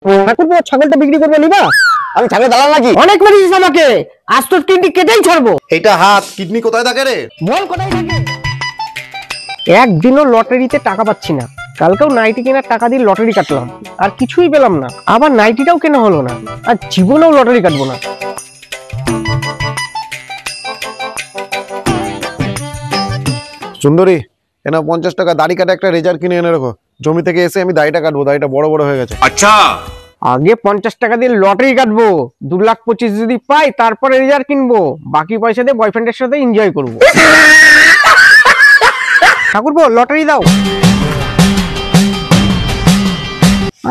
ঠাকুরপো ছাগলটা বিক্রি করবে নিবা? আমি ছাগলের দালাল নাকি? অনেক মেরেছিস আমাকে, আজ তোর কিডনি কেটেই ছাড়বো। এইটা হাত, কিডনি কোথায় থাকে রে? বল কোথায় থাকে? একদিনও লটারিতে টাকা পাচ্ছি না। কালকেও নাইটি কেনার টাকা দিয়ে লটারি কাটলাম, আর কিছুই পেলাম না। আবার নাইটিটাও কেনা হলো না, আর জীবনেও লটারি কাটবো না। সুন্দরী, এনা 50 টাকা দাড়ি কাটা একটা রেজার কিনে এনে রাখো। জমি থেকে এসে আমি দাড়িটা কাটবো, দাড়িটা বড় বড় হয়ে গেছে। আচ্ছা, আগে 50 টাকা দিয়ে লটারি কাটবো, 2,25,000 যদি পাই তারপরে রেজার কিনবো, বাকি পয়সা দিয়ে বয়ফ্রেন্ডের সাথে এনজয় করবো। ঠাকুরপো লটারি দাও।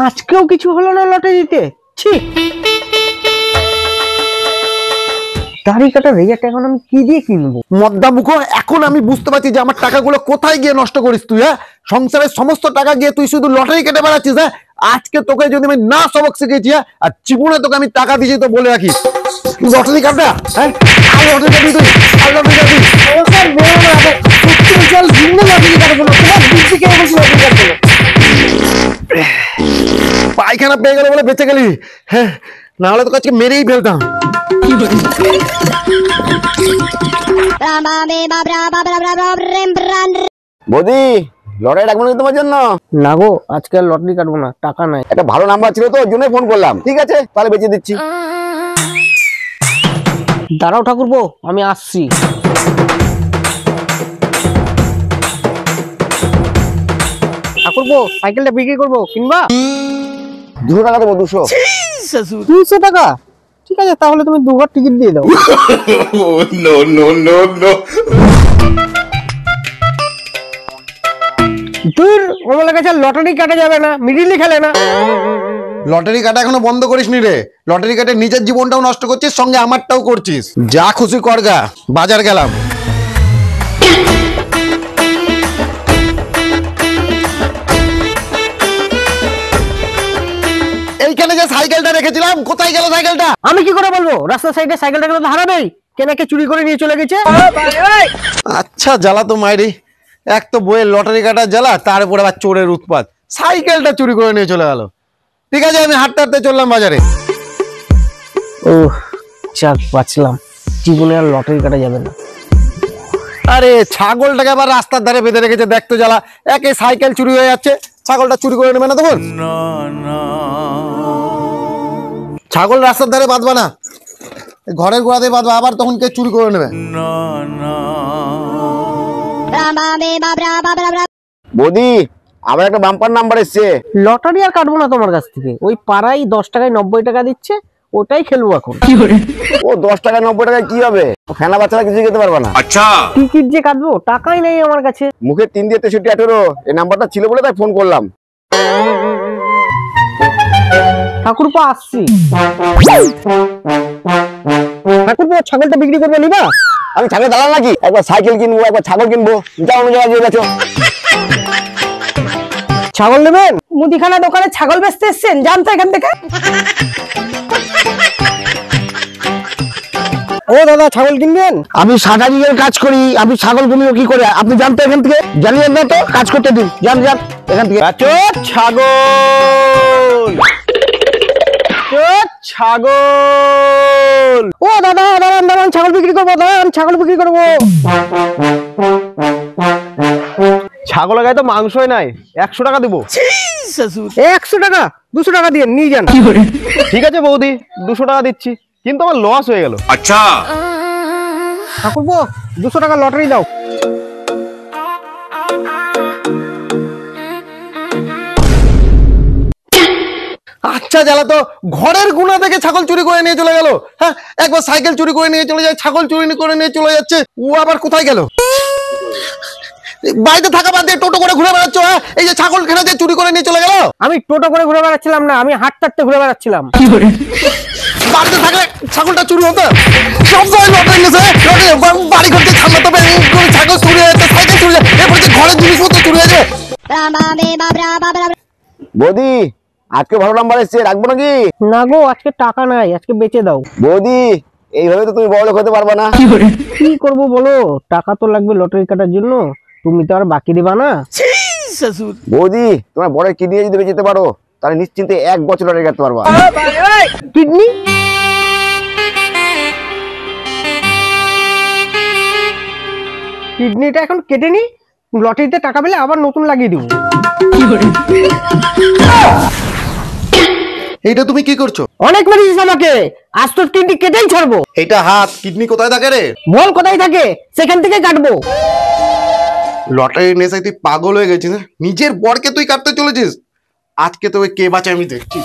আজকেও কিছু হলো না লটারিতে। ছি, দাড়ি কাটা রেজারটা এখন আমি কি দিয়ে কিনবো? মদ্দা মুখো, এখন আমি বুঝতে পারছি যে আমার টাকাগুলো কোথায় গিয়ে নষ্ট করিস তুই। হ্যাঁ, সংসারের সমস্ত টাকা গিয়ে তুই শুধু লটারি কেটে বেড়াচ্ছিস। হ্যাঁ, আজকে তোকে যদি আমি না সবক শিখেছি, আর জীবনে তোকে আমি টাকা দিয়েছি তো বলে রাখিস, লটারি কাটবে। হ্যাঁ, আর লটারি কাটবি তুই, আর লটারি কাটবি। পায়খানা পেয়ে গেল বলে বেঁচে গেলি। হ্যাঁ, না হলে তোকে আজকে মেরেই ফেলতাম। বৌদি, লটারি ডাকবো নাকি তোমার জন্য? না গো, আজকে আর লটারি কাটবো না, টাকা নাই। একটা ভালো নাম্বার ছিল তো, ওর জন্যই ফোন করলাম। ঠিক আছে, তাহলে বেঁচে দিচ্ছি। দাঁড়াও ঠাকুরপো, আমি আসছি। ঠাকুরপো সাইকেলটা বিক্রি করবো, কিনবা? 200 টাকা দেবো। 200 টাকা? ঠিক আছে, তাহলে তুমি 2 ঘর টিকিট দিয়ে দাও। no, no, no, no. দূর, ওর কাছে লটারি কাটা যাবে না, মিডিলি খেলে না। লটারি কাটা এখনো বন্ধ করিসনি রে? লটারি কাটে নিজের জীবনটাও নষ্ট করছিস, সঙ্গে আমারটাও করছিস। যা খুশি করগা, বাজার গেলাম। এইখানে যে সাইকেলটা রেখেছিলাম, কোথায় গেল সাইকেলটা? আমি কি করে বলবো? রাস্তার সাইডে সাইকেলটা তো হারাবেই, কেনাকে চুরি করে নিয়ে চলে গেছে। আচ্ছা, জ্বালা তো মাইরি। এক তো বইয়ের লটারি কাটার জ্বালা, তার উপর আবার চোরের উৎপাত। সাইকেলটা চুরি করে নিয়ে চলে গেল। ঠিক আছে, আমি হাঁটতে হাঁটতে চললাম বাজারে। ও যাক, বাঁচলাম, জীবনে আর লটারি কাটা যাবে না। আরে ছাগলটাকে আবার রাস্তার ধারে বেঁধে রেখেছে, দেখতো জ্বালা। একে সাইকেল চুরি হয়ে যাচ্ছে, ছাগলটা চুরি করে নেবে না তখন? ছাগল রাস্তার ধারে বাঁধবা না, ঘরের গোড়াতে বাঁধবা, আবার তখন কে চুরি করে নেবে। বৌদি, আবার একটা বাম্পার নাম্বার এসছে। লটারি আর কাটবো না তোমার কাছ থেকে। ওই পাড়ায় 10 টাকায় 90 টাকা দিচ্ছে, ওটাই খেলবো এখন। ও 10 টাকা 90 টাকায় কি হবে? ফেনা বাচ্চারা কিছু খেতে পারবে না। আচ্ছা, টিকিট যে কাটবো, টাকাই নেই আমার কাছে। মুখে 3 দিয়ে 63 18, এই নাম্বারটা ছিল বলে তাই ফোন করলাম। ঠাকুরপো আসছি। ঠাকুরপো ছাগলটা বিক্রি করবে নিবা? আমি ছাগল দালাল নাকি? একবার সাইকেল কিনবো, একবার ছাগল কিনবো। যাও অন্য জায়গায় গেছো। ছাগল নেবেন? মুদিখানা দোকানে ছাগল বেচতে এসছেন, যান তো এখান থেকে। ও দাদা, ছাগল কিনবেন? আমি সাজারির কাজ করি, আমি ছাগল কিনবো কি করে? আপনি জানতো এখান থেকে? জানিয়ে না তো, কাজ করতে দিন। যান যান এখান থেকে। ছাগল, ছাগল। ও দাদা, দাঁড়ান দাঁড়ান, ছাগল বিক্রি করবো, দাঁড়ান, ছাগল বিক্রি করবো। ছাগলের গায়ে তো মাংসই নাই, 100 টাকা দেবো। 100 টাকা? 200 টাকা দিয়ে নিয়ে যান। ঠিক আছে বৌদি, 200 টাকা দিচ্ছি, কিন্তু আমার লস হয়ে গেল। আচ্ছা, ঠাকুরপো 200 টাকা লটারি দাও। আচ্ছা, জ্বালা তো, ঘরের গুণা থেকে ছাগল চুরি করে নিয়ে চলে গেল। হ্যাঁ, একবার সাইকেল চুরি করে নিয়ে চলে যায়, ছাগল চুরি করে নিয়ে চলে যাচ্ছে। ও আবার কোথায় গেল? বাড়িতে থাকা বাদ দিয়ে টোটো করে ঘুরে বেড়াচ্ছ। হ্যাঁ, এই যে ছাগল খেলে যে চুরি করে নিয়ে চলে গেল। আমি টোটো করে ঘুরে বেড়াচ্ছিলাম না, আমি হাঁটতে হাঁটতে ঘুরে বেড়াচ্ছিলাম। বাড়িতে থাকলে ছাগলটা চুরি হতো। সব সময় লটারি গেছে, বাড়ি ঘর থেকে সামলাতে হবে, ছাগল চুরি হয়েছে, সাইকেল চুরি হয়েছে, এরপর যে ঘরের জিনিসপত্র চুরি হয়েছে। বৌদি, আজকে ভালো নাম্বার এসছে, রাখবো নাকি? না গো, আজকে টাকা নাই, আজকে বেচে দাও। বৌদি, এইভাবে তো তুমি বড়লোক হতে পারবে না। কি করবো বলো, টাকা তো লাগবে লটারি কাটার জন্য, তুমি তো আর বাকি দিবা না। বৌদি, তোমার বড় কিডনি যদি বেঁচে যেতে পারো, তাহলে নিশ্চিন্তে 1 বছর লটারি কাটতে পারবা। কিডনি কিডনিটা এখন কেটে নি, লটারিতে টাকা পেলে আবার নতুন লাগিয়ে দিব। এইটা তুমি কি করছো? অনেক মেরেছিস আমাকে, আজ তোর কিডনি কেটেই ছাড়বো। এইটা হাত, কিডনি কোথায় থাকে রে? বল কোথায় থাকে, সেখান থেকে কাটবো। লটারি নেশায় তুই পাগল হয়ে গেছিস না? নিজের বরকে তুই কাটতে চলেছিস। আজকে তোকে কে বাঁচায় আমি দেখছি।